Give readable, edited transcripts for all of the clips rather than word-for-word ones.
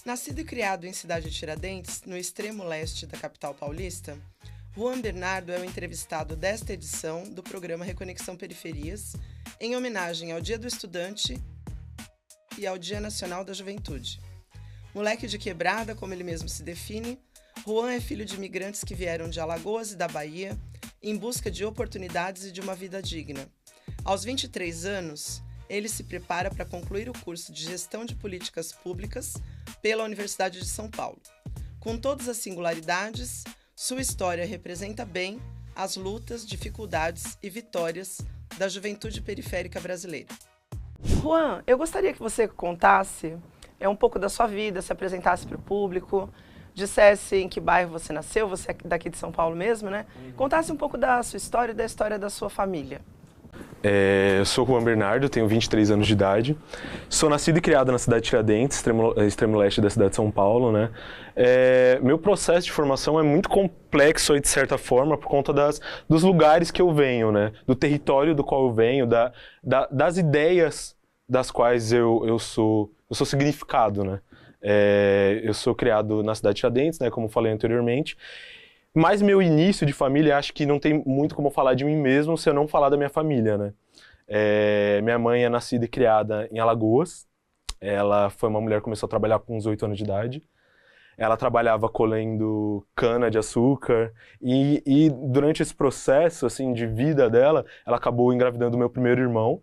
Nascido e criado em Cidade de Tiradentes, no extremo leste da capital paulista, Juan Bernardo é o entrevistado desta edição do programa Reconexão Periferias, em homenagem ao Dia do Estudante e ao Dia Nacional da Juventude. Moleque de quebrada, como ele mesmo se define, Juan é filho de imigrantes que vieram de Alagoas e da Bahia em busca de oportunidades e de uma vida digna. Aos 23 anos, ele se prepara para concluir o curso de Gestão de Políticas Públicas pela Universidade de São Paulo. Com todas as singularidades, sua história representa bem as lutas, dificuldades e vitórias da juventude periférica brasileira. Juan, eu gostaria que você contasse um pouco da sua vida, se apresentasse para o público, dissesse em que bairro você nasceu, você é daqui de São Paulo mesmo, né? Contasse um pouco da sua história e da história da sua família. Eu sou Juan Bernardo, tenho 23 anos de idade. Sou nascido e criado na cidade de Tiradentes, extremo leste da cidade de São Paulo, né? Meu processo de formação é muito complexo, de certa forma, por conta dos lugares que eu venho, né? Do território do qual eu venho, das ideias das quais eu sou significado, né? Eu sou criado na cidade de Tiradentes, né? Como falei anteriormente. Mas meu início de família, acho que não tem muito como falar de mim mesmo se eu não falar da minha família, né? Minha mãe é nascida e criada em Alagoas. Ela foi uma mulher que começou a trabalhar com uns 8 anos de idade. Ela trabalhava colhendo cana de açúcar e durante esse processo assim, de vida dela, ela acabou engravidando o meu primeiro irmão,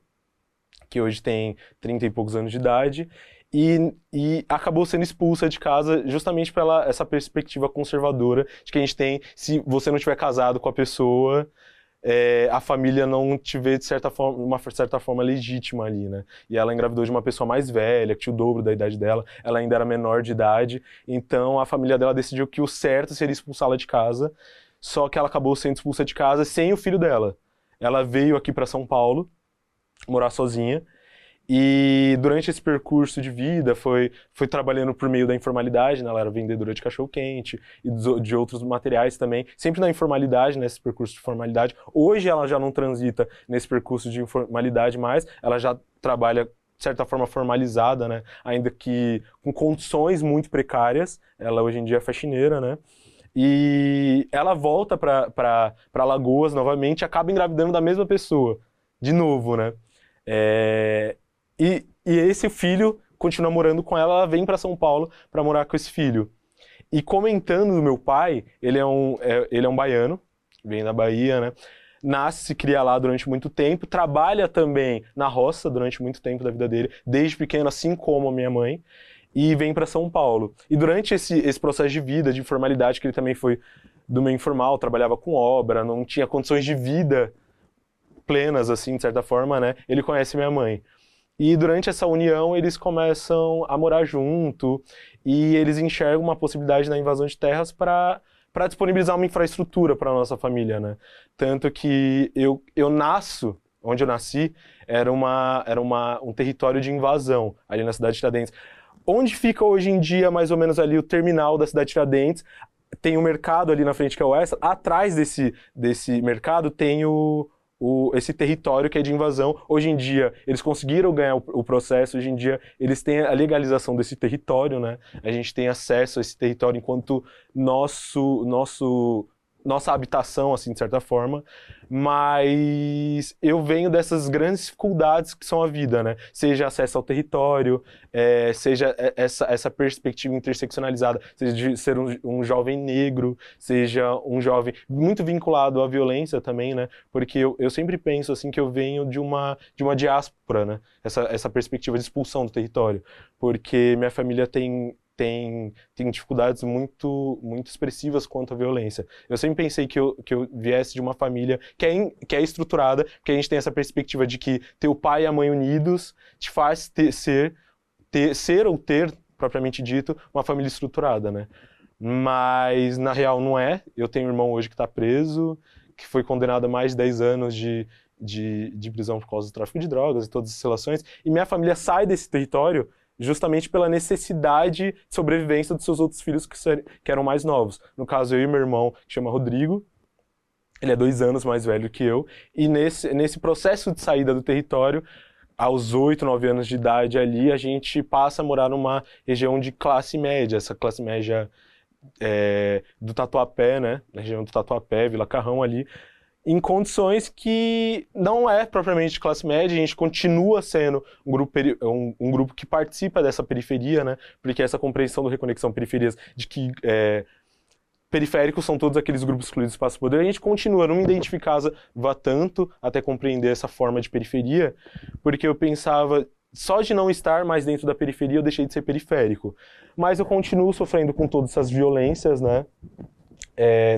que hoje tem 30 e poucos anos de idade. E acabou sendo expulsa de casa justamente pela essa perspectiva conservadora de que a gente tem, se você não tiver casado com a pessoa, a família não te vê de uma certa forma legítima ali, né? E ela engravidou de uma pessoa mais velha, que tinha o dobro da idade dela, ela ainda era menor de idade, então a família dela decidiu que o certo seria expulsá-la de casa, só que ela acabou sendo expulsa de casa sem o filho dela. Ela veio aqui para São Paulo morar sozinha. E durante esse percurso de vida foi trabalhando por meio da informalidade, né? Ela era vendedora de cachorro-quente e de outros materiais também, sempre na informalidade, nesse percurso de formalidade. Hoje ela já não transita nesse percurso de informalidade mais, ela já trabalha de certa forma formalizada, né? Ainda que com condições muito precárias. Ela hoje em dia é faxineira, né? E ela volta para Alagoas novamente e acaba engravidando da mesma pessoa, de novo, né? E esse filho continua morando com ela, ela vem para São Paulo para morar com esse filho. E comentando do meu pai, ele é um baiano, vem da Bahia, né? Nasce, se cria lá durante muito tempo, trabalha também na roça durante muito tempo da vida dele, desde pequeno, assim como a minha mãe, e vem para São Paulo. E durante esse processo de vida, de informalidade, que ele também foi do meio informal, trabalhava com obra, não tinha condições de vida plenas, assim, de certa forma, né? Ele conhece minha mãe. E durante essa união eles começam a morar junto e eles enxergam uma possibilidade na invasão de terras para disponibilizar uma infraestrutura para a nossa família, né? Tanto que eu nasço, onde eu nasci, era um território de invasão, ali na cidade de Tiradentes. Onde fica hoje em dia, mais ou menos ali, o terminal da cidade de Tiradentes, tem um mercado ali na frente que é o Extra, atrás desse mercado tem esse território que é de invasão. Hoje em dia, eles conseguiram ganhar o processo, hoje em dia eles têm a legalização desse território, né? A gente tem acesso a esse território enquanto nossa habitação, assim, de certa forma, mas eu venho dessas grandes dificuldades que são a vida, né? Seja acesso ao território, seja essa perspectiva interseccionalizada, seja de ser um jovem negro, seja um jovem muito vinculado à violência também, né? Porque eu sempre penso, assim, que eu venho de uma diáspora, né? Essa perspectiva de expulsão do território, porque minha família tem dificuldades muito, muito expressivas quanto à violência. Eu sempre pensei que eu viesse de uma família que é estruturada, porque a gente tem essa perspectiva de que ter o pai e a mãe unidos te faz ser ou ter, propriamente dito, uma família estruturada, né? Mas, na real, não é. Eu tenho um irmão hoje que está preso, que foi condenado a mais de 10 anos de prisão por causa do tráfico de drogas e todas essas relações, e minha família sai desse território justamente pela necessidade de sobrevivência dos seus outros filhos que eram mais novos. No caso, eu e meu irmão, que chama Rodrigo, ele é 2 anos mais velho que eu, e nesse processo de saída do território, aos 8, 9 anos de idade ali, a gente passa a morar numa região de classe média, essa classe média do Tatuapé, né? Na região do Tatuapé, Vila Carrão ali, em condições que não é propriamente de classe média, a gente continua sendo um grupo que participa dessa periferia, né? Porque essa compreensão do Reconexão Periferias de que periféricos são todos aqueles grupos excluídos do espaço poder, a gente continua, não me identificava tanto até compreender essa forma de periferia, porque eu pensava, só de não estar mais dentro da periferia eu deixei de ser periférico. Mas eu continuo sofrendo com todas essas violências, né?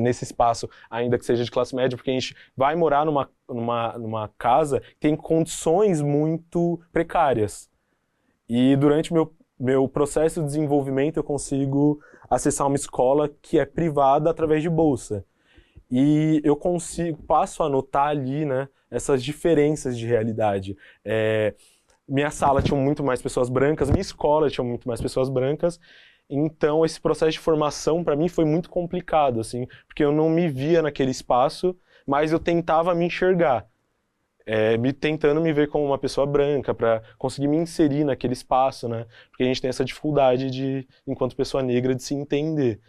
Nesse espaço, ainda que seja de classe média, porque a gente vai morar numa casa que tem condições muito precárias. E durante meu processo de desenvolvimento eu consigo acessar uma escola que é privada através de bolsa. E eu passo a notar ali, né, essas diferenças de realidade. Minha sala tinha muito mais pessoas brancas, minha escola tinha muito mais pessoas brancas, então esse processo de formação para mim foi muito complicado, assim, porque eu não me via naquele espaço, mas eu tentava me enxergar, tentando me ver como uma pessoa branca, para conseguir me inserir naquele espaço, né? Porque a gente tem essa dificuldade de, enquanto pessoa negra, de se entender.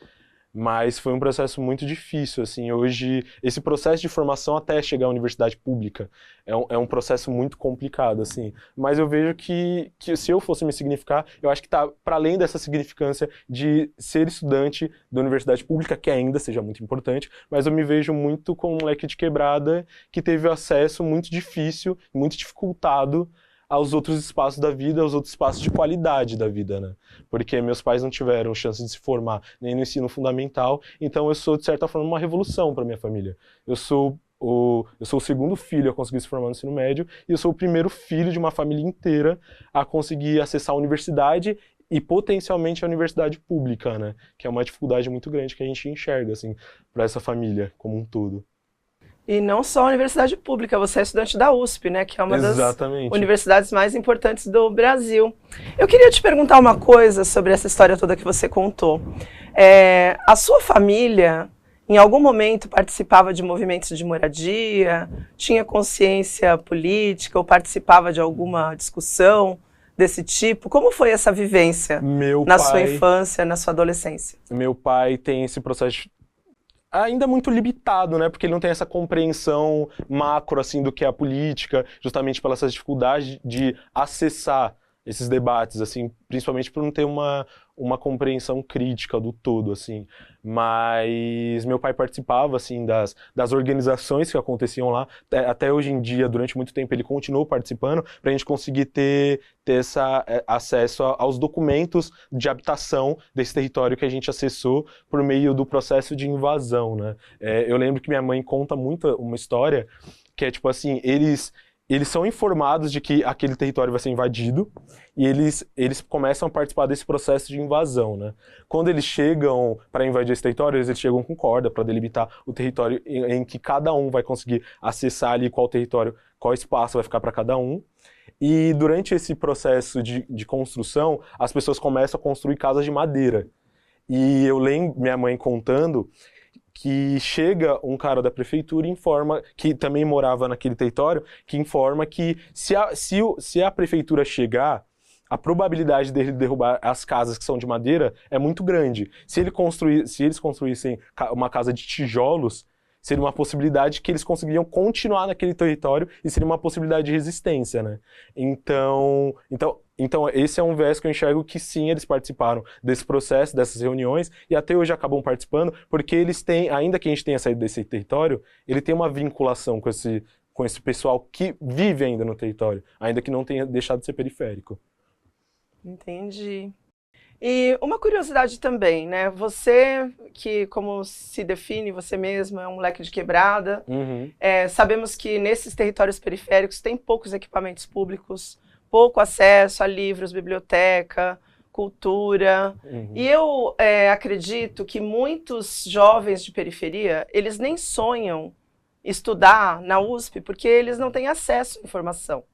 Mas foi um processo muito difícil, assim, hoje, esse processo de formação até chegar à universidade pública é um processo muito complicado, assim, mas eu vejo que se eu fosse me significar, eu acho que tá para além dessa significância de ser estudante da universidade pública, que ainda seja muito importante, mas eu me vejo muito como um moleque de quebrada que teve acesso muito difícil, muito dificultado aos outros espaços da vida, aos outros espaços de qualidade da vida, né? Porque meus pais não tiveram chance de se formar nem no ensino fundamental, então eu sou, de certa forma, uma revolução para minha família. Eu sou o segundo filho a conseguir se formar no ensino médio, e eu sou o primeiro filho de uma família inteira a conseguir acessar a universidade e potencialmente a universidade pública, né? Que é uma dificuldade muito grande que a gente enxerga, assim, para essa família como um todo. E não só a universidade pública, você é estudante da USP, né? Que é uma Exatamente. das universidades mais importantes do Brasil. Eu queria te perguntar uma coisa sobre essa história toda que você contou. A sua família, em algum momento, participava de movimentos de moradia? Tinha consciência política ou participava de alguma discussão desse tipo? Como foi essa vivência sua infância, na sua adolescência? Meu pai tem esse processo ainda muito limitado, né? Porque ele não tem essa compreensão macro, assim, do que é a política, justamente pela essa dificuldade de acessar esses debates, assim, principalmente por não ter uma compreensão crítica do todo, assim. Mas meu pai participava, assim, das organizações que aconteciam lá. Até hoje em dia, durante muito tempo, ele continuou participando para a gente conseguir ter acesso aos documentos de habitação desse território que a gente acessou por meio do processo de invasão, né? Eu lembro que minha mãe conta muito uma história que é, tipo assim, eles são informados de que aquele território vai ser invadido e eles começam a participar desse processo de invasão, né? Quando eles chegam para invadir esse território, eles chegam com corda para delimitar o território em que cada um vai conseguir acessar ali qual território, qual espaço vai ficar para cada um. E durante esse processo de construção, as pessoas começam a construir casas de madeira. E eu lembro minha mãe contando que chega um cara da prefeitura e informa, que também morava naquele território, que informa que se a prefeitura chegar, a probabilidade dele derrubar as casas que são de madeira é muito grande. Se eles construíssem uma casa de tijolos, seria uma possibilidade que eles conseguiriam continuar naquele território e seria uma possibilidade de resistência, né? Então esse é um viés que eu enxergo que sim, eles participaram desse processo, dessas reuniões, e até hoje acabam participando, porque eles têm, ainda que a gente tenha saído desse território, ele tem uma vinculação com esse pessoal que vive ainda no território, ainda que não tenha deixado de ser periférico. Entendi. E uma curiosidade também, né? Você, que como se define você mesmo, é um moleque de quebrada, sabemos que nesses territórios periféricos tem poucos equipamentos públicos, pouco acesso a livros, biblioteca, cultura. E eu acredito que muitos jovens de periferia, eles nem sonham estudar na USP porque eles não têm acesso à informação.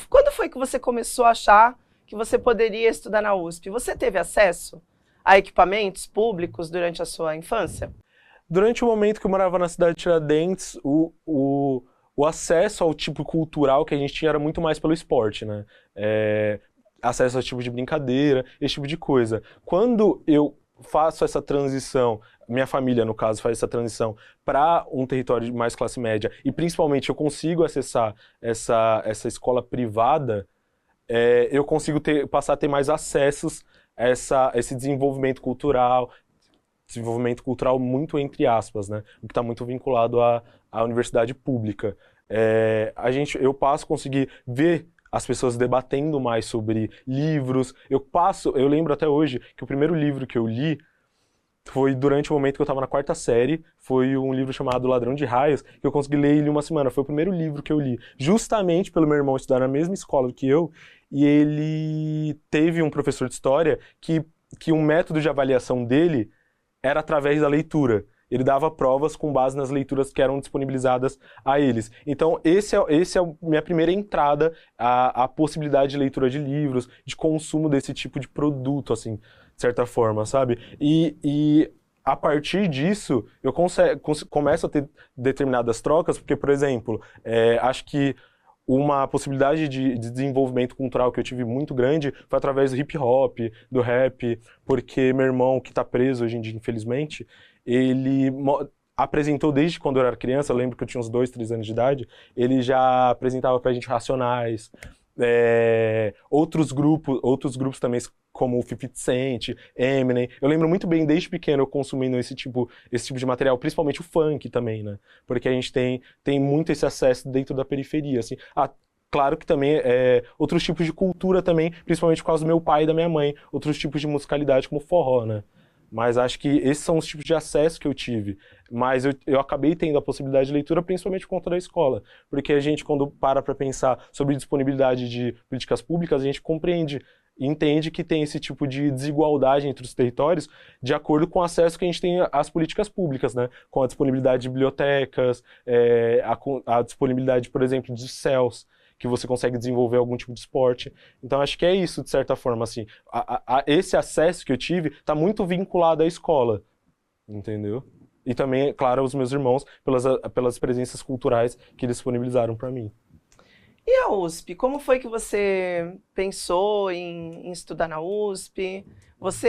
Quando foi que você começou a achar que você poderia estudar na USP? Você teve acesso a equipamentos públicos durante a sua infância? Durante o momento que eu morava na cidade de Tiradentes, o o acesso ao tipo cultural que a gente tinha era muito mais pelo esporte, né? Acesso a tipo de brincadeira, esse tipo de coisa. Quando eu faço essa transição, minha família, no caso, faz essa transição para um território de mais classe média, e principalmente eu consigo acessar essa escola privada, eu consigo passar a ter mais acessos a esse desenvolvimento cultural muito entre aspas, né? O que está muito vinculado à universidade pública. Eu passo a conseguir ver as pessoas debatendo mais sobre livros. Eu lembro até hoje que o primeiro livro que eu li foi durante o momento que eu estava na quarta série, foi um livro chamado Ladrão de Raios, que eu consegui ler ele em uma semana. Foi o primeiro livro que eu li, justamente pelo meu irmão estudar na mesma escola que eu, e ele teve um professor de história que um método de avaliação dele era através da leitura. Ele dava provas com base nas leituras que eram disponibilizadas a eles. Então, esse é a minha primeira entrada à possibilidade de leitura de livros, de consumo desse tipo de produto, assim, de certa forma, sabe? E a partir disso, eu começo a ter determinadas trocas, porque, por exemplo, acho que uma possibilidade de desenvolvimento cultural que eu tive muito grande foi através do hip hop, do rap, porque meu irmão, que está preso hoje em dia, infelizmente, ele apresentou desde quando eu era criança, eu lembro que eu tinha uns 2, 3 anos de idade, ele já apresentava pra gente Racionais, outros grupos também, como o 50 Cent, Eminem. Eu lembro muito bem, desde pequeno, eu consumindo esse tipo de material, principalmente o funk também, né? Porque a gente tem muito esse acesso dentro da periferia, assim. Claro que também outros tipos de cultura também, principalmente por causa do meu pai e da minha mãe, outros tipos de musicalidade como forró, né? Mas acho que esses são os tipos de acesso que eu tive. Mas eu acabei tendo a possibilidade de leitura principalmente por conta da escola. Porque a gente, quando para pensar sobre disponibilidade de políticas públicas, a gente compreende e entende que tem esse tipo de desigualdade entre os territórios de acordo com o acesso que a gente tem às políticas públicas, né? Com a disponibilidade de bibliotecas, a disponibilidade, por exemplo, de CELS, que você consegue desenvolver algum tipo de esporte. Então, acho que é isso, de certa forma, assim. Esse acesso que eu tive está muito vinculado à escola, entendeu? E também, claro, aos meus irmãos, pelas presenças culturais que eles disponibilizaram para mim. E a USP? Como foi que você pensou em estudar na USP? Você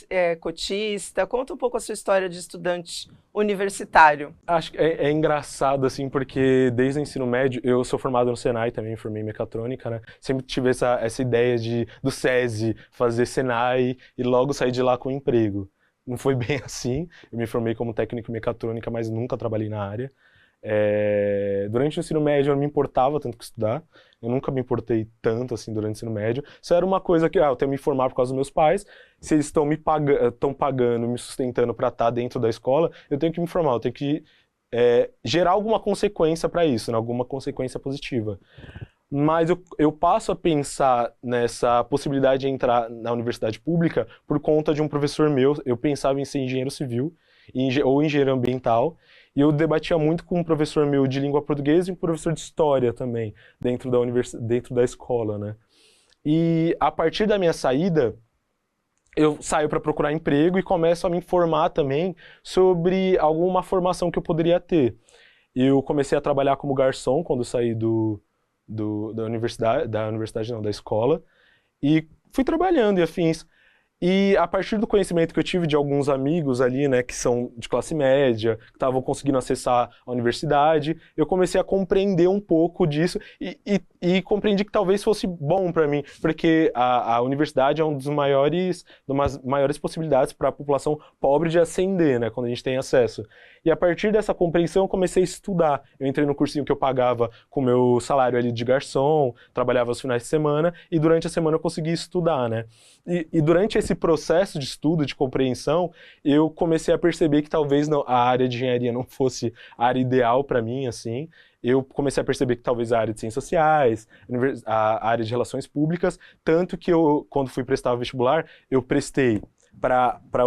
é cotista? Conta um pouco a sua história de estudante universitário. Acho que é engraçado, assim, porque desde o ensino médio, eu sou formado no Senai também, formei em mecatrônica, né? Sempre tive essa ideia do SESI, fazer Senai e logo sair de lá com um emprego. Não foi bem assim, eu me formei como técnico em mecatrônica, mas nunca trabalhei na área. Durante o ensino médio eu não me importava tanto com estudar, eu nunca me importei tanto assim durante o ensino médio. Isso era uma coisa que eu tenho que me formar por causa dos meus pais. Se eles estão pagando, me sustentando para estar dentro da escola, eu tenho que me formar, eu tenho que gerar alguma consequência para isso, né? Alguma consequência positiva. Mas eu passo a pensar nessa possibilidade de entrar na universidade pública por conta de um professor meu. Eu pensava em ser engenheiro civil ou engenheiro ambiental, e eu debatia muito com um professor meu de língua portuguesa e um professor de história também, dentro da escola, né? E a partir da minha saída, eu saio para procurar emprego e começo a me informar também sobre alguma formação que eu poderia ter. Eu comecei a trabalhar como garçom quando saí da escola, e fui trabalhando e afins. E a partir do conhecimento que eu tive de alguns amigos ali, né, que são de classe média, que estavam conseguindo acessar a universidade, eu comecei a compreender um pouco disso e compreendi que talvez fosse bom para mim, porque a universidade é uma das maiores possibilidades para a população pobre de ascender, né, quando a gente tem acesso. E a partir dessa compreensão eu comecei a estudar. Eu entrei no cursinho que eu pagava com o meu salário ali de garçom, trabalhava aos finais de semana, e durante a semana eu conseguia estudar, né. E durante esse processo de estudo, de compreensão, eu comecei a perceber que talvez a área de engenharia não fosse a área ideal para mim, assim. Eu comecei a perceber que talvez a área de ciências sociais, a área de relações públicas, tanto que eu, quando fui prestar o vestibular, eu prestei para a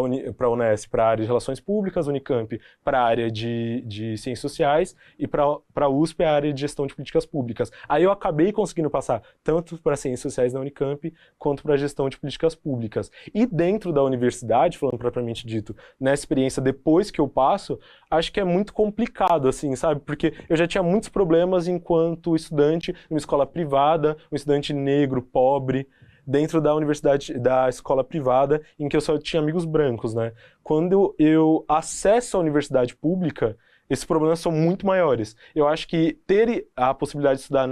Unesp, para a área de Relações Públicas, Unicamp para a área de Ciências Sociais e para a USP a área de Gestão de Políticas Públicas. Aí eu acabei conseguindo passar tanto para Ciências Sociais na Unicamp quanto para a Gestão de Políticas Públicas. E dentro da universidade, falando propriamente dito, nessa experiência depois que eu passo, acho que é muito complicado, assim, sabe? Porque eu já tinha muitos problemas enquanto estudante em uma escola privada, um estudante negro, pobre, dentro da universidade, da escola privada, em que eu só tinha amigos brancos, né? Quando eu acesso à universidade pública, esses problemas são muito maiores. Eu acho que ter a possibilidade de estudar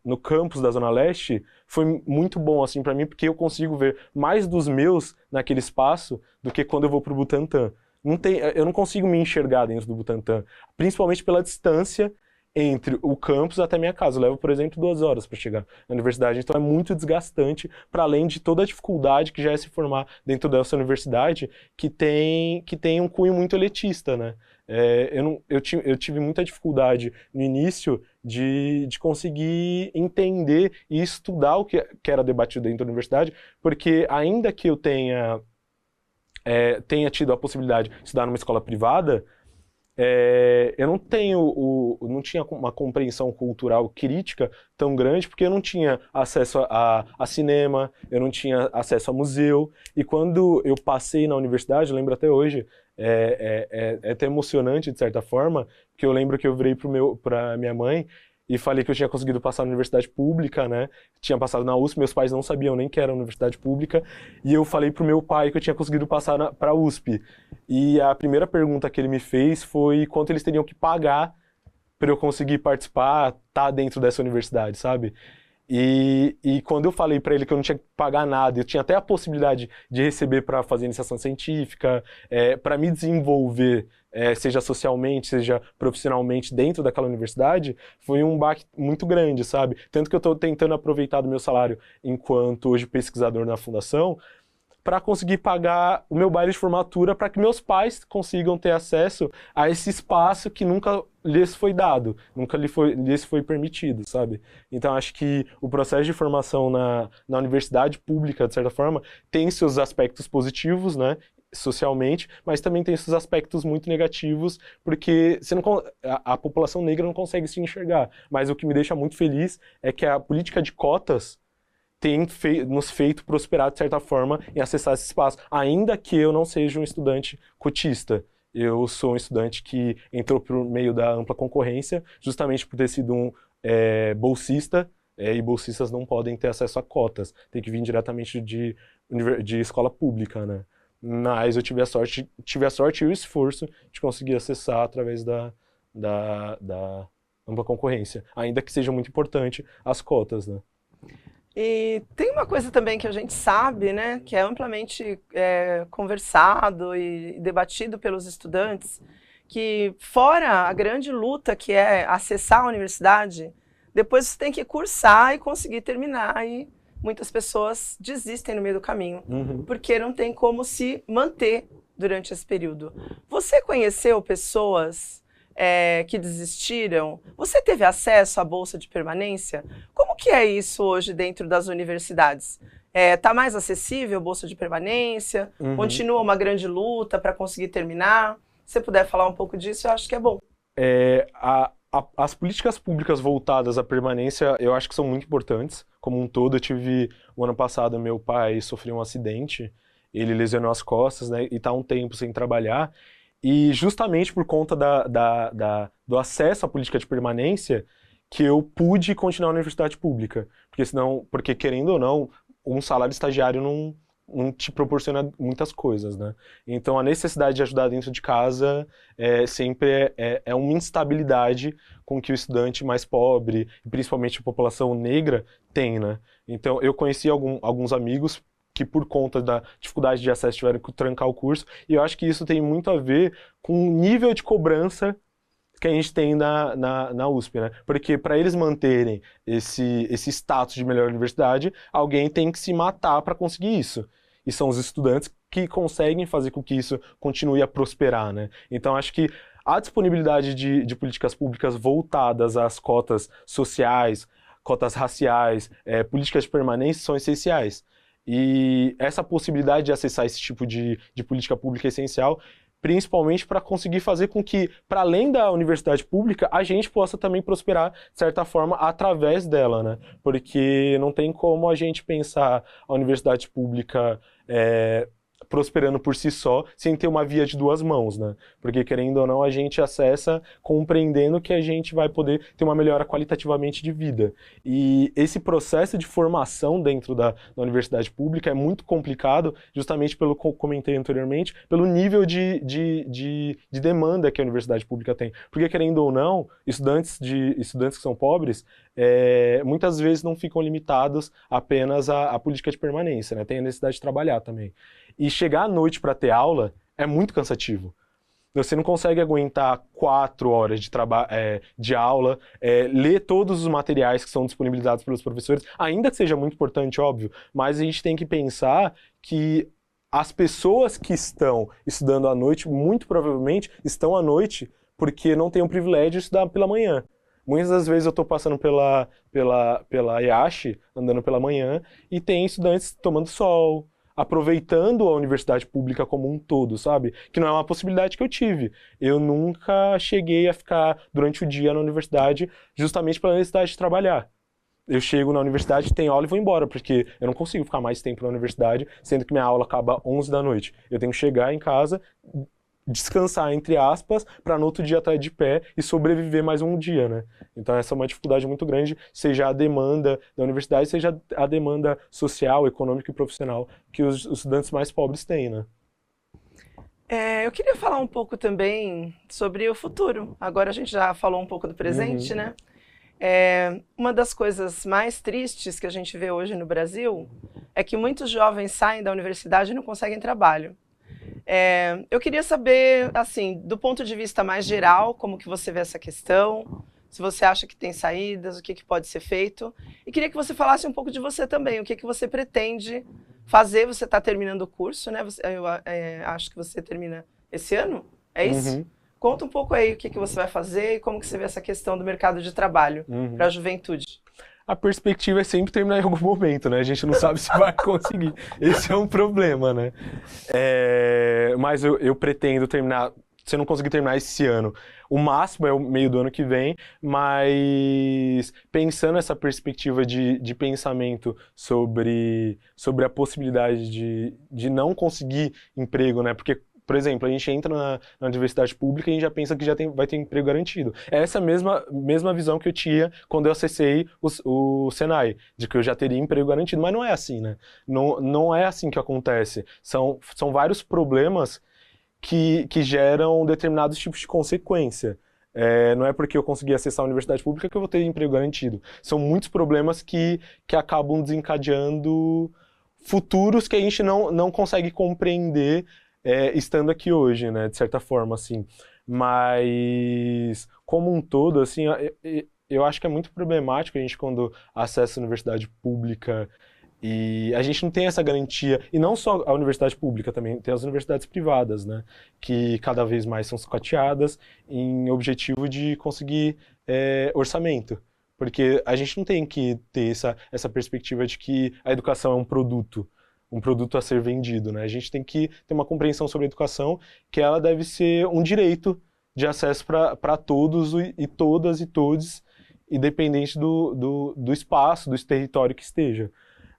no campus da Zona Leste foi muito bom, assim, para mim, porque eu consigo ver mais dos meus naquele espaço do que quando eu vou pro Butantã. Eu não consigo me enxergar dentro do Butantã, principalmente pela distância entre o campus até minha casa. Eu levo, por exemplo, 2 horas para chegar na universidade. Então é muito desgastante, para além de toda a dificuldade que já é se formar dentro dessa universidade, que tem um cunho muito elitista, né? Eu tive muita dificuldade no início de conseguir entender e estudar o que era debatido dentro da universidade, porque ainda que eu tenha tido a possibilidade de estudar numa escola privada, eu não tinha uma compreensão cultural crítica tão grande, porque eu não tinha acesso a cinema, eu não tinha acesso a museu, e quando eu passei na universidade, eu lembro até hoje, é até emocionante de certa forma, porque eu lembro que eu virei para minha mãe e falei que eu tinha conseguido passar na universidade pública, né? Tinha passado na USP, meus pais não sabiam nem que era universidade pública, e eu falei pro meu pai que eu tinha conseguido passar para a USP. E a primeira pergunta que ele me fez foi quanto eles teriam que pagar para eu conseguir participar, tá dentro dessa universidade, sabe? E quando eu falei para ele que eu não tinha que pagar nada, eu tinha até a possibilidade de receber para fazer iniciação científica, para me desenvolver, seja socialmente, seja profissionalmente dentro daquela universidade, foi um baque muito grande, sabe? Tanto que eu estou tentando aproveitar do meu salário enquanto hoje pesquisador na fundação, para conseguir pagar o meu baile de formatura, para que meus pais consigam ter acesso a esse espaço que nunca lhes foi dado, nunca lhes foi permitido, sabe? Então acho que o processo de formação na universidade pública, de certa forma, tem seus aspectos positivos, né, socialmente, mas também tem seus aspectos muito negativos, porque a população negra não consegue se enxergar. Mas o que me deixa muito feliz é que a política de cotas tem nos feito prosperar, de certa forma, em acessar esse espaço, ainda que eu não seja um estudante cotista. Eu sou um estudante que entrou por meio da ampla concorrência, justamente por ter sido um bolsista, e bolsistas não podem ter acesso a cotas, tem que vir diretamente de escola pública, né? Mas eu tive a sorte e o esforço de conseguir acessar através da ampla concorrência, ainda que seja muito importante as cotas, né? E tem uma coisa também que a gente sabe, né, que é amplamente conversado e debatido pelos estudantes, que fora a grande luta que é acessar a universidade, depois você tem que cursar e conseguir terminar, e muitas pessoas desistem no meio do caminho, porque não tem como se manter durante esse período. Você conheceu pessoas que desistiram? Você teve acesso à bolsa de permanência? Como que é isso hoje dentro das universidades? Tá mais acessível a bolsa de permanência? Continua uma grande luta para conseguir terminar? Se você puder falar um pouco disso, eu acho que é bom. As políticas públicas voltadas à permanência, eu acho que são muito importantes. Como um todo, o ano passado, meu pai sofreu um acidente, ele lesionou as costas, né, e está um tempo sem trabalhar. E justamente por conta do acesso à política de permanência que eu pude continuar na universidade pública. Porque querendo ou não, um salário estagiário não te proporciona muitas coisas, né? Então a necessidade de ajudar dentro de casa sempre é uma instabilidade com que o estudante mais pobre, e principalmente a população negra, tem, né? Então eu conheci alguns amigos que por conta da dificuldade de acesso tiveram que trancar o curso, e eu acho que isso tem muito a ver com o nível de cobrança que a gente tem na USP, né? Porque para eles manterem esse status de melhor universidade, alguém tem que se matar para conseguir isso. E são os estudantes que conseguem fazer com que isso continue a prosperar, né? Então acho que a disponibilidade de políticas públicas voltadas às cotas sociais, cotas raciais, políticas de permanência são essenciais. E essa possibilidade de acessar esse tipo de política pública é essencial, principalmente para conseguir fazer com que, para além da universidade pública, a gente possa também prosperar, de certa forma, através dela, né? Porque não tem como a gente pensar a universidade pública prosperando por si só, sem ter uma via de duas mãos, né? Porque, querendo ou não, a gente acessa compreendendo que a gente vai poder ter uma melhora qualitativamente de vida. E esse processo de formação dentro da universidade pública é muito complicado, justamente pelo que eu comentei anteriormente, pelo nível de demanda que a universidade pública tem. Porque, querendo ou não, estudantes que são pobres, muitas vezes não ficam limitados apenas à política de permanência, né? Tem a necessidade de trabalhar também. E chegar à noite para ter aula é muito cansativo. Você não consegue aguentar 4 horas de aula, ler todos os materiais que são disponibilizados pelos professores, ainda que seja muito importante, óbvio, mas a gente tem que pensar que as pessoas que estão estudando à noite, muito provavelmente estão à noite porque não têm o privilégio de estudar pela manhã. Muitas das vezes eu estou passando pela IASH, andando pela manhã, e tem estudantes tomando sol, aproveitando a universidade pública como um todo, sabe? Que não é uma possibilidade que eu tive. Eu nunca cheguei a ficar durante o dia na universidade justamente pela necessidade de trabalhar. Eu chego na universidade, tenho aula e vou embora, porque eu não consigo ficar mais tempo na universidade, sendo que minha aula acaba 11 da noite. Eu tenho que chegar em casa, descansar, entre aspas, para no outro dia estar de pé e sobreviver mais um dia, né? Então essa é uma dificuldade muito grande, seja a demanda da universidade, seja a demanda social, econômica e profissional que os estudantes mais pobres têm, né? Eu queria falar um pouco também sobre o futuro. Agora a gente já falou um pouco do presente, né? Uma das coisas mais tristes que a gente vê hoje no Brasil é que muitos jovens saem da universidade e não conseguem trabalho. Eu queria saber, assim, do ponto de vista mais geral, como que você vê essa questão, se você acha que tem saídas, o que pode ser feito. E queria que você falasse um pouco de você também, o que você pretende fazer. Você está terminando o curso, né? Eu acho que você termina esse ano, é isso? Uhum. Conta um pouco aí o que você vai fazer e como que você vê essa questão do mercado de trabalho para a juventude. A perspectiva é sempre terminar em algum momento, né? A gente não sabe se vai conseguir. Esse é um problema, né? Mas eu pretendo terminar, se eu não conseguir terminar esse ano, o máximo é o meio do ano que vem, mas pensando nessa perspectiva de pensamento sobre a possibilidade de não conseguir emprego, né? Porque, por exemplo, a gente entra na universidade pública e a gente já pensa que vai ter emprego garantido. É essa mesma visão que eu tinha quando eu acessei o Senai, de que eu já teria emprego garantido. Mas não é assim, né? Não é assim que acontece. São vários problemas que geram determinados tipos de consequência. Não é porque eu consegui acessar a universidade pública que eu vou ter emprego garantido. São muitos problemas que acabam desencadeando futuros que a gente não consegue compreender estando aqui hoje, né, de certa forma, assim. Mas, como um todo, assim, eu acho que é muito problemático a gente, quando acessa a universidade pública, e a gente não tem essa garantia, e não só a universidade pública, também tem as universidades privadas, né, que cada vez mais são sucateadas em objetivo de conseguir orçamento. Porque a gente não tem que ter essa perspectiva de que a educação é um produto a ser vendido, né? A gente tem que ter uma compreensão sobre a educação, que ela deve ser um direito de acesso para todos e todas e todos, independente do espaço, do território que esteja.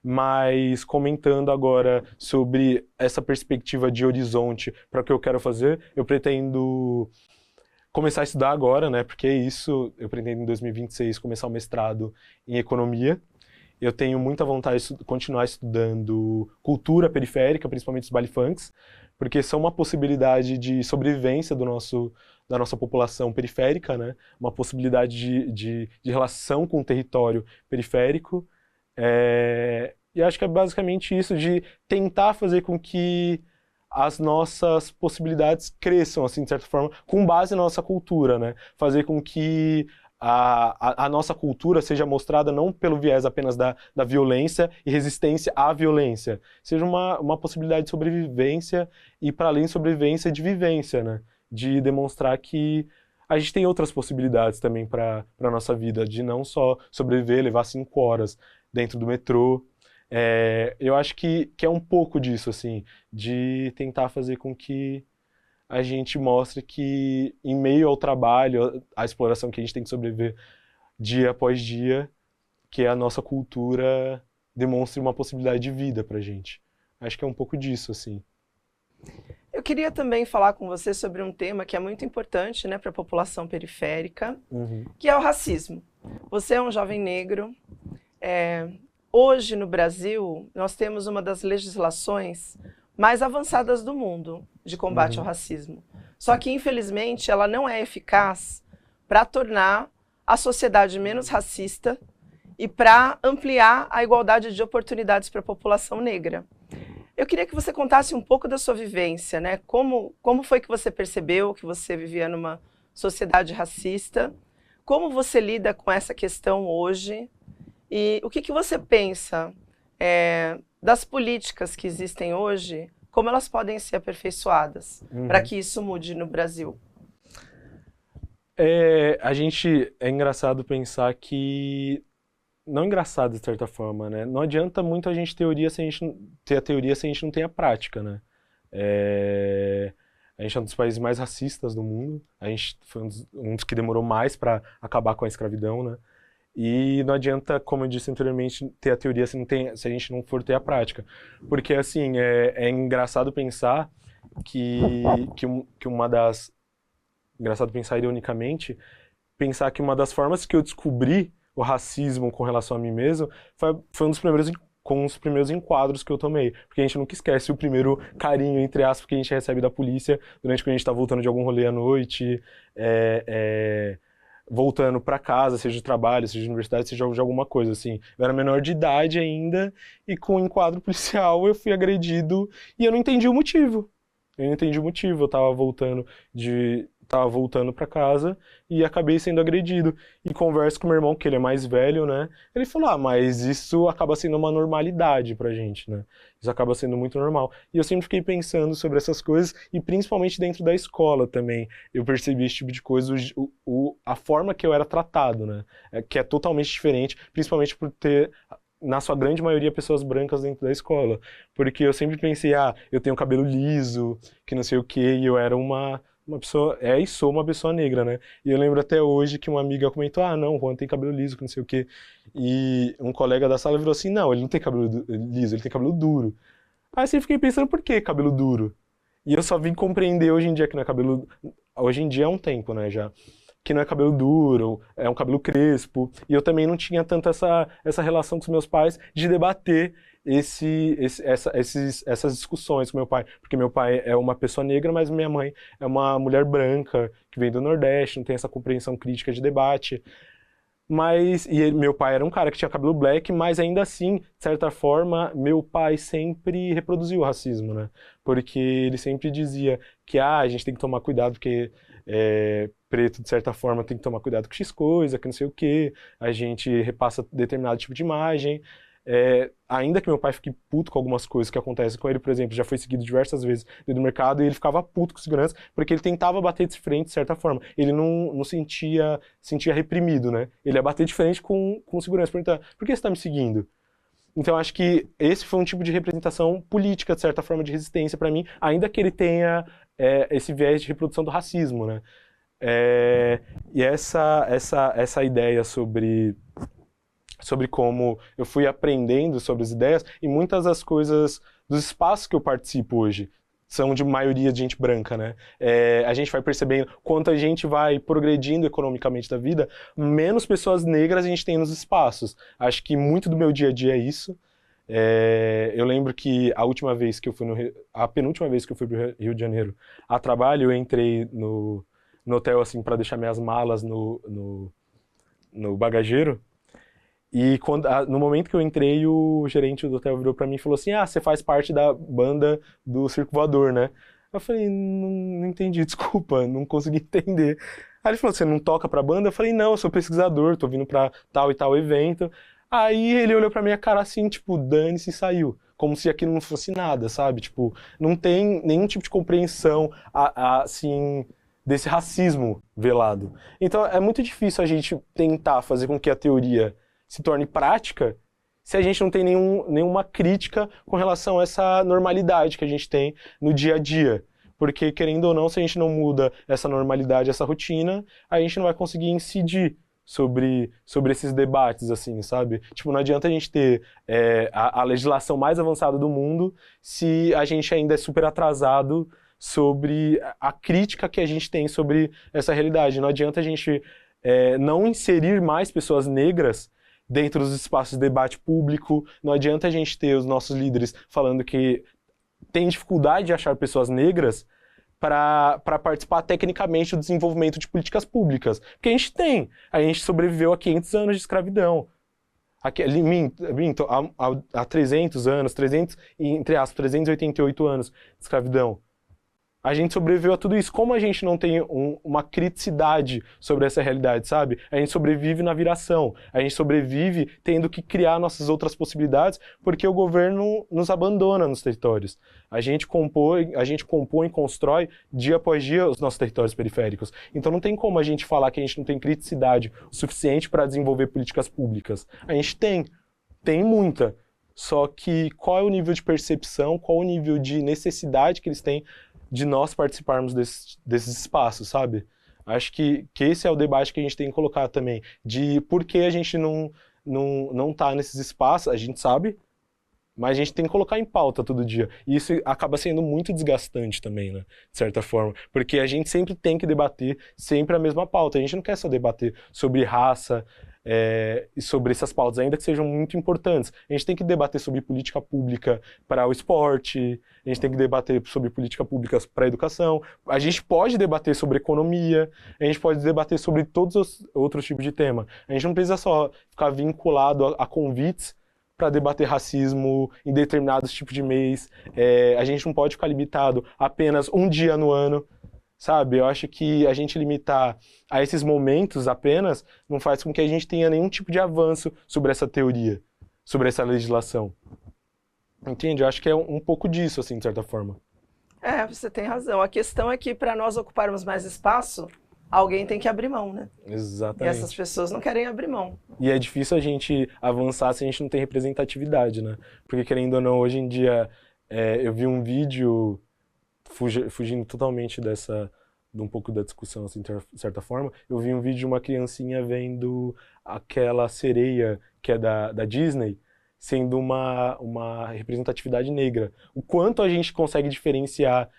Mas comentando agora sobre essa perspectiva de horizonte para o que eu quero fazer, eu pretendo começar a estudar agora, né? Porque é isso, eu pretendo em 2026 começar o mestrado em economia. Eu tenho muita vontade de continuar estudando cultura periférica, principalmente os baile funks, porque são uma possibilidade de sobrevivência da nossa população periférica, né? Uma possibilidade de relação com o território periférico. E acho que é basicamente isso, de tentar fazer com que as nossas possibilidades cresçam, assim, de certa forma, com base na nossa cultura, né? Fazer com que a nossa cultura seja mostrada não pelo viés apenas da violência e resistência à violência, seja uma possibilidade de sobrevivência e, para além de sobrevivência, de vivência, né? De demonstrar que a gente tem outras possibilidades também para a nossa vida, de não só sobreviver, levar 5 horas dentro do metrô, Eu acho que é um pouco disso, assim, de tentar fazer com que a gente mostre que, em meio ao trabalho, à exploração que a gente tem que sobreviver dia após dia, que a nossa cultura demonstre uma possibilidade de vida pra gente. Acho que é um pouco disso, assim. Eu queria também falar com você sobre um tema que é muito importante, né, para a população periférica, que é o racismo. Você é um jovem negro. Hoje, no Brasil, nós temos uma das legislações mais avançadas do mundo de combate ao racismo. Só que, infelizmente, ela não é eficaz para tornar a sociedade menos racista e para ampliar a igualdade de oportunidades para a população negra. Eu queria que você contasse um pouco da sua vivência, né? Como foi que você percebeu que você vivia numa sociedade racista? Como você lida com essa questão hoje? E o que você pensa das políticas que existem hoje, como elas podem ser aperfeiçoadas para que isso mude no Brasil? É engraçado pensar que... Não engraçado, de certa forma, né? Não adianta muito a gente ter a teoria se a gente não tem a prática, né? A gente é um dos países mais racistas do mundo. A gente foi um dos que demorou mais para acabar com a escravidão, né? E não adianta, como eu disse anteriormente, ter a teoria se a gente não for ter a prática. Porque, assim, é engraçado pensar que uma das... Engraçado pensar ironicamente, pensar que uma das formas que eu descobri o racismo com relação a mim mesmo foi um dos primeiros enquadros que eu tomei. Porque a gente nunca esquece o primeiro carinho, entre aspas, que a gente recebe da polícia durante quando a gente tá voltando de algum rolê à noite, voltando para casa, seja de trabalho, seja de universidade, seja de alguma coisa, assim. Eu era menor de idade ainda e com o enquadro policial eu fui agredido e eu não entendi o motivo. Eu tava voltando para casa e acabei sendo agredido. E converso com meu irmão, que ele é mais velho, né? Ele falou, mas isso acaba sendo uma normalidade pra gente, né? Isso acaba sendo muito normal. E eu sempre fiquei pensando sobre essas coisas, e principalmente dentro da escola também. Eu percebi esse tipo de coisa, a forma que eu era tratado, né? Que é totalmente diferente, principalmente por ter... na sua grande maioria, pessoas brancas dentro da escola. Porque eu sempre pensei, eu tenho cabelo liso, que não sei o quê, e eu era uma pessoa, e sou uma pessoa negra, né? E eu lembro até hoje que uma amiga comentou, não, o Juan tem cabelo liso, que não sei o quê. E um colega da sala virou assim, não, ele não tem cabelo liso, ele tem cabelo duro. Aí assim, eu fiquei pensando, por que cabelo duro? E eu só vim compreender hoje em dia que não é cabelo... Hoje em dia é um tempo, né, já. Que não é cabelo duro, é um cabelo crespo. E eu também não tinha tanto essa relação com os meus pais de debater essas discussões com meu pai. Porque meu pai é uma pessoa negra, mas minha mãe é uma mulher branca, que vem do Nordeste, não tem essa compreensão crítica de debate. Meu pai era um cara que tinha cabelo black, mas ainda assim, de certa forma, meu pai sempre reproduziu o racismo, né? Porque ele sempre dizia que a gente tem que tomar cuidado, porque preto, de certa forma, tem que tomar cuidado com X coisa, que não sei o quê, a gente repassa determinado tipo de imagem. Ainda que meu pai fique puto com algumas coisas que acontecem com ele, por exemplo, já foi seguido diversas vezes dentro do mercado e ele ficava puto com segurança porque ele tentava bater de frente de certa forma. Ele não sentia reprimido, né? Ele ia bater de frente com segurança, perguntando, por que você tá me seguindo? Então acho que esse foi um tipo de representação política, de certa forma, de resistência para mim, ainda que ele tenha esse viés de reprodução do racismo, né? E essa ideia sobre como eu fui aprendendo sobre as ideias, e muitas das coisas dos espaços que eu participo hoje são de maioria de gente branca, né? A gente vai percebendo quanto a gente vai progredindo economicamente da vida, menos pessoas negras a gente tem nos espaços. Acho que muito do meu dia a dia é isso. Eu lembro que a penúltima vez que eu fui pro Rio de Janeiro a trabalho, eu entrei no hotel assim para deixar minhas malas no bagageiro. E no momento que eu entrei, o gerente do hotel virou pra mim e falou assim, você faz parte da banda do Circo Voador, né? Eu falei, não entendi, desculpa, não consegui entender. Aí ele falou, você não toca pra banda? Eu falei, não, eu sou pesquisador, tô vindo pra tal e tal evento. Aí ele olhou pra minha cara assim, tipo, dane-se e saiu. Como se aquilo não fosse nada, sabe? Tipo, não tem nenhum tipo de compreensão, assim, desse racismo velado. Então é muito difícil a gente tentar fazer com que a teoria se torne prática se a gente não tem nenhuma crítica com relação a essa normalidade que a gente tem no dia a dia. Porque, querendo ou não, se a gente não muda essa normalidade, essa rotina, a gente não vai conseguir incidir sobre esses debates, assim, sabe? Tipo, não adianta a gente ter a legislação mais avançada do mundo se a gente ainda é super atrasado sobre a crítica que a gente tem sobre essa realidade. Não adianta a gente não inserir mais pessoas negras dentro dos espaços de debate público, não adianta a gente ter os nossos líderes falando que tem dificuldade de achar pessoas negras para participar tecnicamente do desenvolvimento de políticas públicas. Porque a gente sobreviveu a 500 anos de escravidão. Minto, há 300 anos, entre aspas, 388 anos de escravidão. A gente sobreviveu a tudo isso. Como a gente não tem uma criticidade sobre essa realidade, sabe? A gente sobrevive na viração. A gente sobrevive tendo que criar nossas outras possibilidades porque o governo nos abandona nos territórios. A gente compõe, constrói dia após dia os nossos territórios periféricos. Então não tem como a gente falar que a gente não tem criticidade o suficiente para desenvolver políticas públicas. A gente tem muita. Só que qual é o nível de percepção, qual é o nível de necessidade que eles têm de nós participarmos desses espaços, sabe? Acho que esse é o debate que a gente tem que colocar também, de por que a gente não tá nesses espaços, a gente sabe, mas a gente tem que colocar em pauta todo dia. E isso acaba sendo muito desgastante também, né? De certa forma. Porque a gente sempre tem que debater sempre a mesma pauta. A gente não quer só debater sobre raça, e sobre essas pautas, ainda que sejam muito importantes. A gente tem que debater sobre política pública para o esporte, a gente tem que debater sobre política pública para a educação, a gente pode debater sobre economia, a gente pode debater sobre todos os outros tipos de tema. A gente não precisa só ficar vinculado a convites para debater racismo em determinados tipos de mês. A gente não pode ficar limitado a apenas um dia no ano. Sabe, eu acho que a gente limitar a esses momentos apenas não faz com que a gente tenha nenhum tipo de avanço sobre essa teoria, sobre essa legislação. Entende? Eu acho que é um pouco disso, assim, de certa forma. Você tem razão. A questão é que para nós ocuparmos mais espaço, alguém tem que abrir mão, né? Exatamente. E essas pessoas não querem abrir mão. E é difícil a gente avançar se a gente não tem representatividade, né? Porque, querendo ou não, hoje em dia, eu vi um vídeo fugindo totalmente de um pouco da discussão, assim, de certa forma, eu vi um vídeo de uma criancinha vendo aquela sereia que é da Disney sendo uma representatividade negra. O quanto a gente consegue diferenciar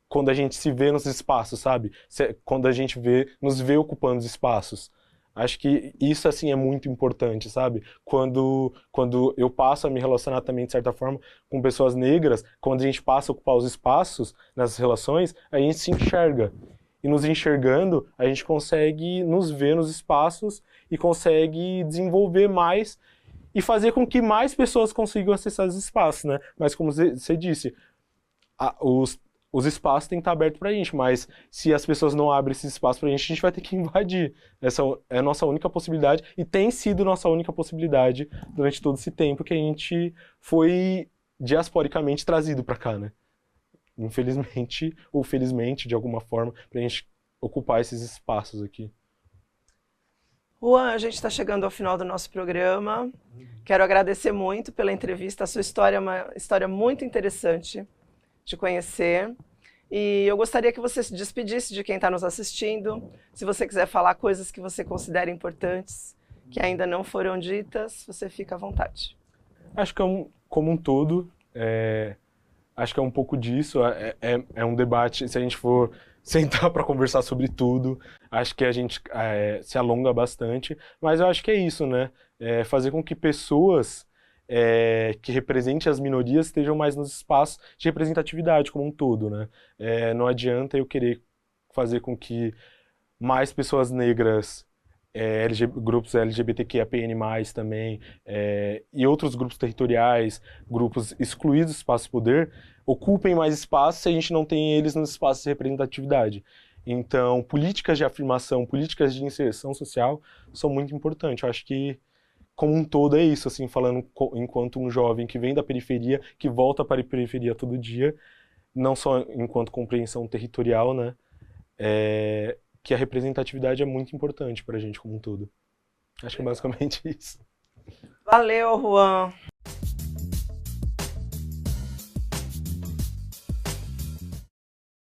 quando a gente se vê nos espaços, sabe? Quando a gente nos vê ocupando os espaços. Acho que isso, assim, é muito importante, sabe? Quando eu passo a me relacionar também, de certa forma, com pessoas negras, quando a gente passa a ocupar os espaços nessas relações, a gente se enxerga. E nos enxergando, a gente consegue nos ver nos espaços e consegue desenvolver mais e fazer com que mais pessoas consigam acessar os espaços, né? Mas como você disse, os espaços têm que estar abertos pra gente, mas se as pessoas não abrem esses espaços pra gente, a gente vai ter que invadir. Essa é a nossa única possibilidade e tem sido nossa única possibilidade durante todo esse tempo que a gente foi diasporicamente trazido pra cá, né? Infelizmente ou felizmente, de alguma forma, pra gente ocupar esses espaços aqui. Juan, a gente está chegando ao final do nosso programa. Quero agradecer muito pela entrevista. A sua história é uma história muito interessante de conhecer. E eu gostaria que você se despedisse de quem está nos assistindo. Se você quiser falar coisas que você considera importantes, que ainda não foram ditas, você fica à vontade. Acho que como um todo, acho que é um pouco disso. É um debate, se a gente for sentar para conversar sobre tudo, acho que a gente se alonga bastante. Mas eu acho que é isso, né? Fazer com que pessoas que representem as minorias estejam mais nos espaços de representatividade como um todo, né? Não adianta eu querer fazer com que mais pessoas negras, grupos LGBTQIAPN+, também, e outros grupos territoriais, grupos excluídos do espaço de poder, ocupem mais espaço se a gente não tem eles nos espaços de representatividade. Então, políticas de afirmação, políticas de inserção social são muito importantes. Eu acho que como um todo é isso, assim, falando enquanto um jovem que vem da periferia, que volta para a periferia todo dia, não só enquanto compreensão territorial, né, que a representatividade é muito importante para a gente como um todo. Acho que é basicamente isso. Valeu, Juan.